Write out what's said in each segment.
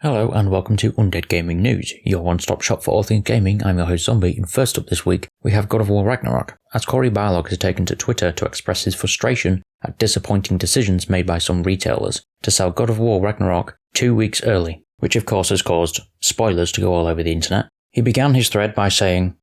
Hello and welcome to Undead Gaming News, your one-stop shop for all things gaming. I'm your host Zombie, and first up this week we have God of War Ragnarok, as Cory Barlog has taken to Twitter to express his frustration at disappointing decisions made by some retailers to sell God of War Ragnarok 2 weeks early, which of course has caused spoilers to go all over the internet. He began his thread by saying,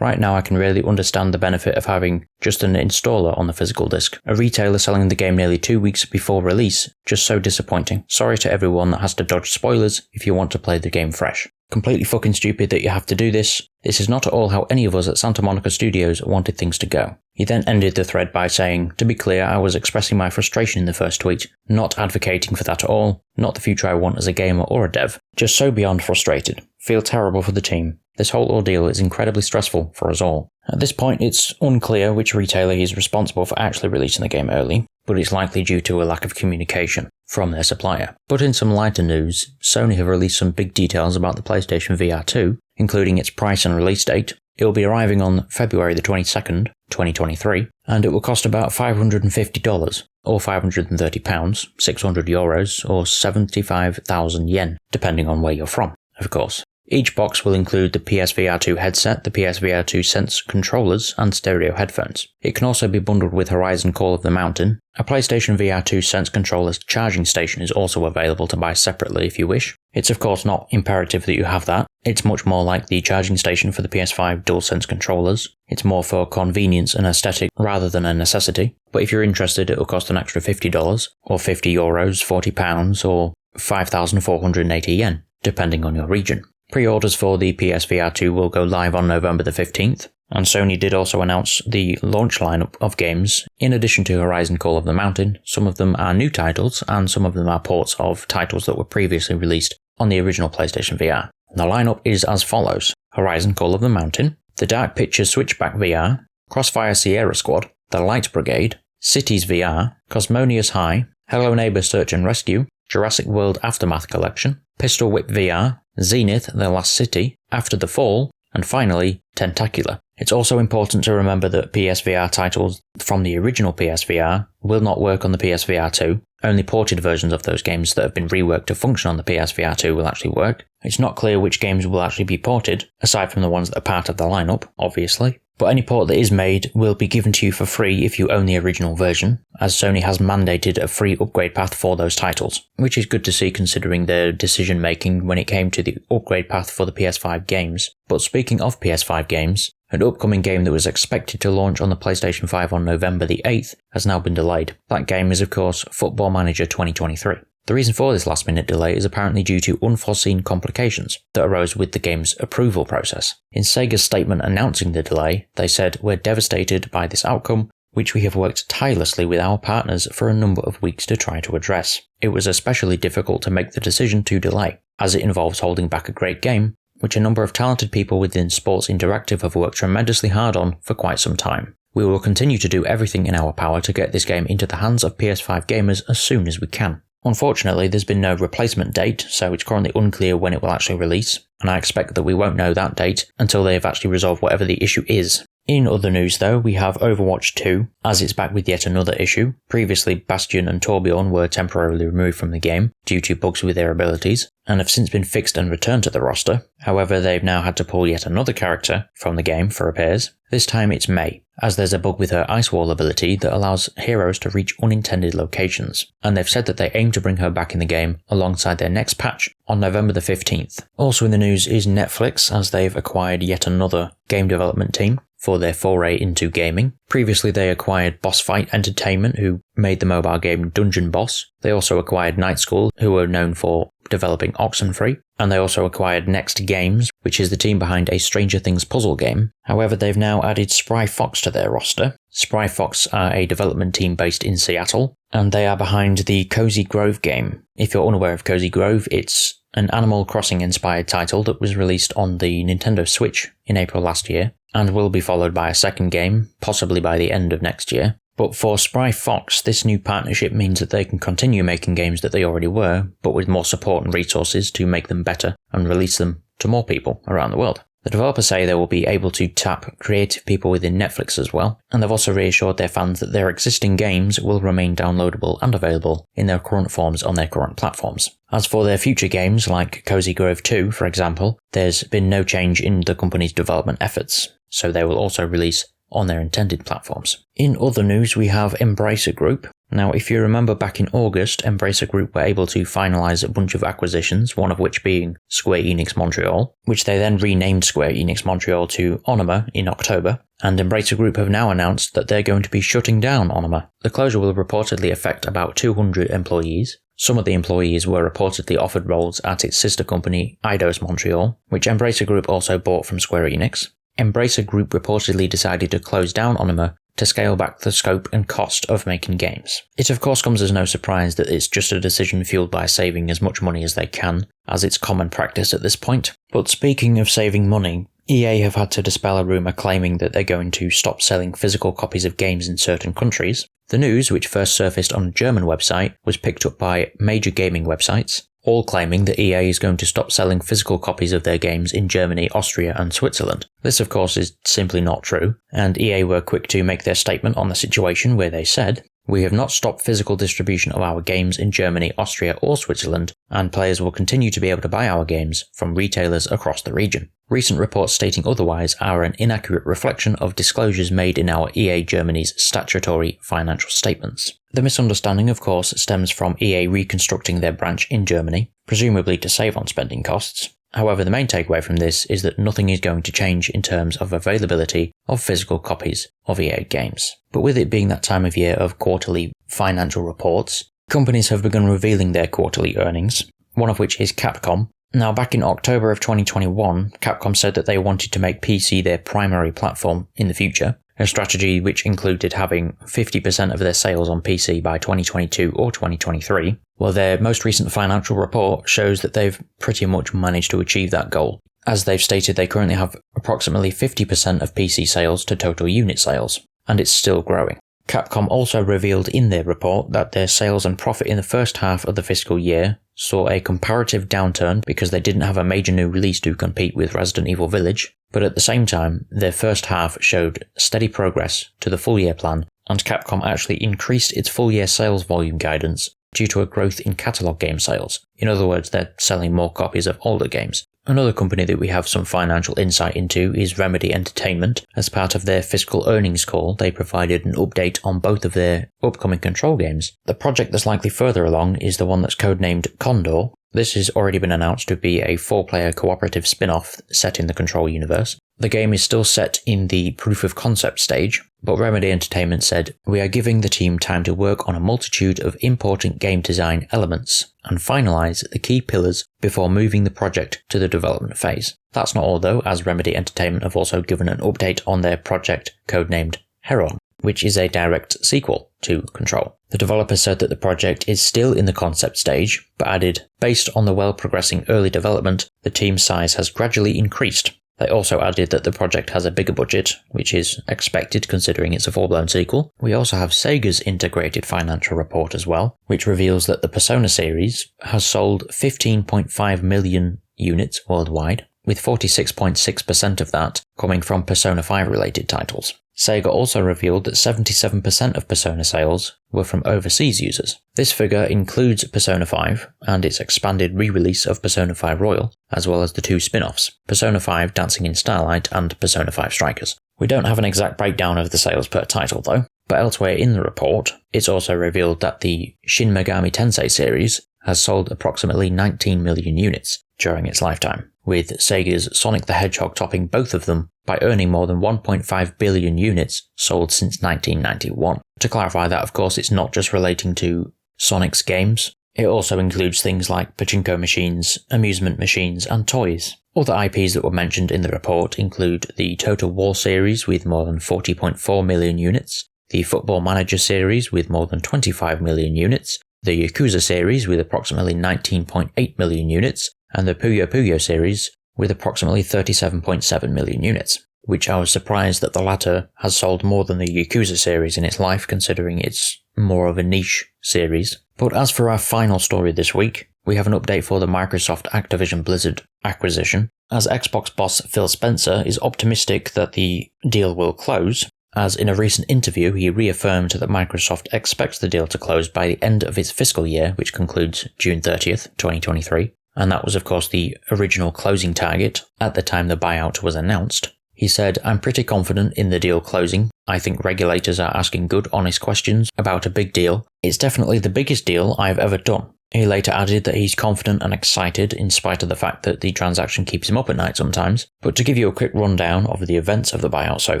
right now I can really understand the benefit of having just an installer on the physical disc. A retailer selling the game nearly 2 weeks before release, just so disappointing. Sorry to everyone that has to dodge spoilers if you want to play the game fresh. Completely fucking stupid that you have to do this. This is not at all how any of us at Santa Monica Studios wanted things to go. He then ended the thread by saying, to be clear, I was expressing my frustration in the first tweet, not advocating for that at all, not the future I want as a gamer or a dev, just so beyond frustrated. Feel terrible for the team. This whole ordeal is incredibly stressful for us all. At this point, it's unclear which retailer is responsible for actually releasing the game early, but it's likely due to a lack of communication from their supplier. But in some lighter news, Sony have released some big details about the PlayStation VR 2, including its price and release date. It will be arriving on February the 22nd, 2023, and it will cost about $550, or £530, 600 euros, or 75,000 yen, depending on where you're from, of course. Each box will include the PSVR 2 headset, the PSVR 2 Sense controllers, and stereo headphones. It can also be bundled with Horizon Call of the Mountain. A PlayStation VR 2 Sense controller's charging station is also available to buy separately if you wish. It's of course not imperative that you have that. It's much more like the charging station for the PS5 DualSense controllers. It's more for convenience and aesthetic rather than a necessity. But if you're interested, it will cost an extra $50, or €50, £40, or 5,480 yen, depending on your region. Pre-orders for the PSVR 2 will go live on November the 15th, and Sony did also announce the launch lineup of games. In addition to Horizon Call of the Mountain, some of them are new titles, and some of them are ports of titles that were previously released on the original PlayStation VR. The lineup is as follows: Horizon Call of the Mountain, the Dark Pictures Switchback VR, Crossfire Sierra Squad, The Light Brigade, Cities VR, Cosmonius High, Hello Neighbor Search and Rescue, Jurassic World Aftermath Collection, Pistol Whip VR, Zenith The Last City, After the Fall, and finally, Tentacular. It's also important to remember that PSVR titles from the original PSVR will not work on the PSVR 2. Only ported versions of those games that have been reworked to function on the PSVR 2 will actually work. It's not clear which games will actually be ported, aside from the ones that are part of the lineup, obviously. But any port that is made will be given to you for free if you own the original version, as Sony has mandated a free upgrade path for those titles, which is good to see considering their decision making when it came to the upgrade path for the PS5 games. But speaking of PS5 games, an upcoming game that was expected to launch on the PlayStation 5 on November the 8th has now been delayed. That game is of course Football Manager 2023. The reason for this last-minute delay is apparently due to unforeseen complications that arose with the game's approval process. In Sega's statement announcing the delay, they said, "We're devastated by this outcome, which we have worked tirelessly with our partners for a number of weeks to try to address. It was especially difficult to make the decision to delay, as it involves holding back a great game, which a number of talented people within Sports Interactive have worked tremendously hard on for quite some time. We will continue to do everything in our power to get this game into the hands of PS5 gamers as soon as we can." Unfortunately, there's been no replacement date, so it's currently unclear when it will actually release, and I expect that we won't know that date until they have actually resolved whatever the issue is. In other news though, we have Overwatch 2, as it's back with yet another issue. Previously, Bastion and Torbjorn were temporarily removed from the game due to bugs with their abilities, and have since been fixed and returned to the roster. However, they've now had to pull yet another character from the game for repairs. This time it's Mei, as there's a bug with her Ice Wall ability that allows heroes to reach unintended locations, and they've said that they aim to bring her back in the game alongside their next patch on November the 15th. Also in the news is Netflix, as they've acquired yet another game development team for their foray into gaming. Previously they acquired Boss Fight Entertainment, who made the mobile game Dungeon Boss. They also acquired Night School, who are known for developing Oxenfree, and they also acquired Next Games, which is the team behind a Stranger Things puzzle game. However, they've now added Spry Fox to their roster. Spry Fox are a development team based in Seattle, and they are behind the Cozy Grove game. If you're unaware of Cozy Grove, it's an Animal Crossing inspired title that was released on the Nintendo Switch in April last year, and will be followed by a second game, possibly by the end of next year. But for Spry Fox, this new partnership means that they can continue making games that they already were, but with more support and resources to make them better and release them to more people around the world. The developers say they will be able to tap creative people within Netflix as well, and they've also reassured their fans that their existing games will remain downloadable and available in their current forms on their current platforms. As for their future games, like Cozy Grove 2, for example, there's been no change in the company's development efforts, so they will also release on their intended platforms. In other news, we have Embracer Group. Now, if you remember back in August, Embracer Group were able to finalise a bunch of acquisitions, one of which being Square Enix Montreal, which they then renamed Square Enix Montreal to Onoma in October, and Embracer Group have now announced that they're going to be shutting down Onoma. The closure will reportedly affect about 200 employees. Some of the employees were reportedly offered roles at its sister company, Eidos Montreal, which Embracer Group also bought from Square Enix. Embracer Group reportedly decided to close down Onoma to scale back the scope and cost of making games. It of course comes as no surprise that it's just a decision fueled by saving as much money as they can, as it's common practice at this point. But speaking of saving money, EA have had to dispel a rumour claiming that they're going to stop selling physical copies of games in certain countries. The news, which first surfaced on a German website, was picked up by major gaming websites, all claiming that EA is going to stop selling physical copies of their games in Germany, Austria and Switzerland. This of course is simply not true, and EA were quick to make their statement on the situation where they said, "We have not stopped physical distribution of our games in Germany, Austria or Switzerland, and players will continue to be able to buy our games from retailers across the region. Recent reports stating otherwise are an inaccurate reflection of disclosures made in our EA Germany's statutory financial statements." The misunderstanding, of course, stems from EA reconstructing their branch in Germany, presumably to save on spending costs. However, the main takeaway from this is that nothing is going to change in terms of availability of physical copies of EA games. But with it being that time of year of quarterly financial reports, companies have begun revealing their quarterly earnings, one of which is Capcom. Now, back in October of 2021, Capcom said that they wanted to make PC their primary platform in the future, a strategy which included having 50% of their sales on PC by 2022 or 2023. Well, their most recent financial report shows that they've pretty much managed to achieve that goal. As they've stated, they currently have approximately 50% of PC sales to total unit sales, and it's still growing. Capcom also revealed in their report that their sales and profit in the first half of the fiscal year saw a comparative downturn because they didn't have a major new release to compete with Resident Evil Village, but at the same time, their first half showed steady progress to the full year plan, and Capcom actually increased its full year sales volume guidance due to a growth in catalogue game sales. In other words, they're selling more copies of older games. Another company that we have some financial insight into is Remedy Entertainment. As part of their fiscal earnings call, they provided an update on both of their upcoming Control games. The project that's likely further along is the one that's codenamed Condor. This has already been announced to be a 4-player cooperative spin-off set in the Control universe. The game is still set in the proof of concept stage, but Remedy Entertainment said, "We are giving the team time to work on a multitude of important game design elements and finalise the key pillars before moving the project to the development phase." That's not all though, as Remedy Entertainment have also given an update on their project codenamed Heron, which is a direct sequel to Control. The developer said that the project is still in the concept stage, but added, "Based on the well-progressing early development, the team's size has gradually increased." They also added that the project has a bigger budget, which is expected considering it's a full-blown sequel. We also have Sega's integrated financial report as well, which reveals that the Persona series has sold 15.5 million units worldwide, with 46.6% of that coming from Persona 5 related titles. Sega also revealed that 77% of Persona sales were from overseas users. This figure includes Persona 5 and its expanded re-release of Persona 5 Royal, as well as the 2 spin-offs, Persona 5 Dancing in Starlight and Persona 5 Strikers. We don't have an exact breakdown of the sales per title though, but elsewhere in the report, it's also revealed that the Shin Megami Tensei series has sold approximately 19 million units during its lifetime, with Sega's Sonic the Hedgehog topping both of them by earning more than 1.5 billion units sold since 1991. To clarify that, of course, it's not just relating to Sonic's games. It also includes things like pachinko machines, amusement machines, and toys. Other IPs that were mentioned in the report include the Total War series with more than 40.4 million units, the Football Manager series with more than 25 million units, the Yakuza series with approximately 19.8 million units, and the Puyo Puyo series with approximately 37.7 million units, which I was surprised that the latter has sold more than the Yakuza series in its life, considering it's more of a niche series. But as for our final story this week, we have an update for the Microsoft Activision Blizzard acquisition. as Xbox boss Phil Spencer is optimistic that the deal will close, as in a recent interview he reaffirmed that Microsoft expects the deal to close by the end of its fiscal year, which concludes June 30th, 2023, and that was of course the original closing target at the time the buyout was announced. He said, "I'm pretty confident in the deal closing. I think regulators are asking good, honest questions about a big deal. It's definitely the biggest deal I've ever done." He later added that he's confident and excited in spite of the fact that the transaction keeps him up at night sometimes. But to give you a quick rundown of the events of the buyout so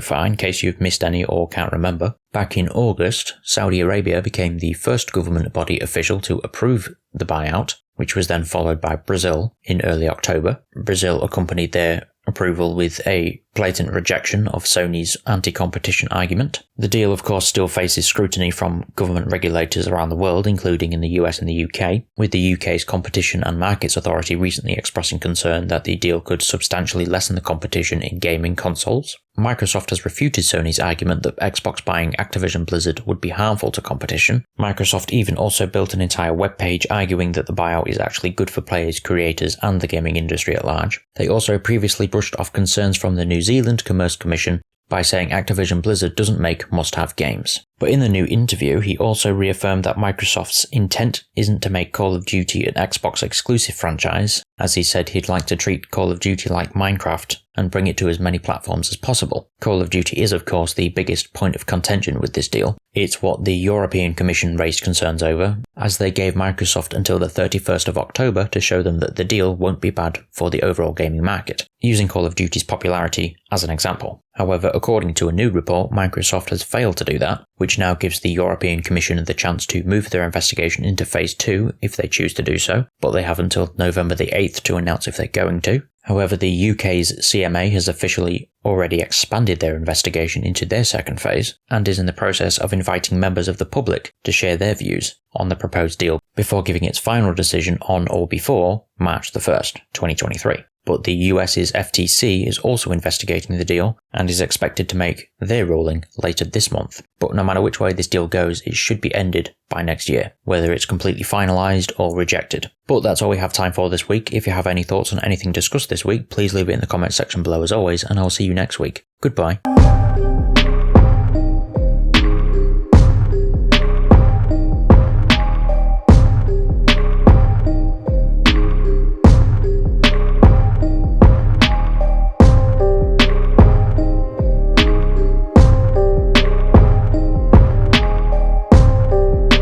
far, in case you've missed any or can't remember, back in August, Saudi Arabia became the first government body official to approve the buyout, which was then followed by Brazil in early October. Brazil accompanied their approval with a blatant rejection of Sony's anti-competition argument. The deal, of course, still faces scrutiny from government regulators around the world, including in the US and the UK, with the UK's Competition and Markets Authority recently expressing concern that the deal could substantially lessen the competition in gaming consoles. Microsoft has refuted Sony's argument that Xbox buying Activision Blizzard would be harmful to competition. Microsoft even also built an entire webpage arguing that the buyout is actually good for players, creators, and the gaming industry at large. They also previously brushed off concerns from the New Zealand Commerce Commission by saying Activision Blizzard doesn't make must-have games. But in the new interview, he also reaffirmed that Microsoft's intent isn't to make Call of Duty an Xbox exclusive franchise, as he said he'd like to treat Call of Duty like Minecraft and bring it to as many platforms as possible. Call of Duty is of course the biggest point of contention with this deal. It's what the European Commission raised concerns over, as they gave Microsoft until the 31st of October to show them that the deal won't be bad for the overall gaming market, using Call of Duty's popularity as an example. However, according to a new report, Microsoft has failed to do that, which now gives the European Commission the chance to move their investigation into Phase 2 if they choose to do so, but they have until November the 8th to announce if they're going to. However, the UK's CMA has officially already expanded their investigation into their second phase, and is in the process of inviting members of the public to share their views on the proposed deal before giving its final decision on or before March the 1st, 2023. But the US's FTC is also investigating the deal and is expected to make their ruling later this month. But no matter which way this deal goes, it should be ended by next year, whether it's completely finalised or rejected. But that's all we have time for this week. If you have any thoughts on anything discussed this week, please leave it in the comments section below as always, and I'll see you next week. Goodbye.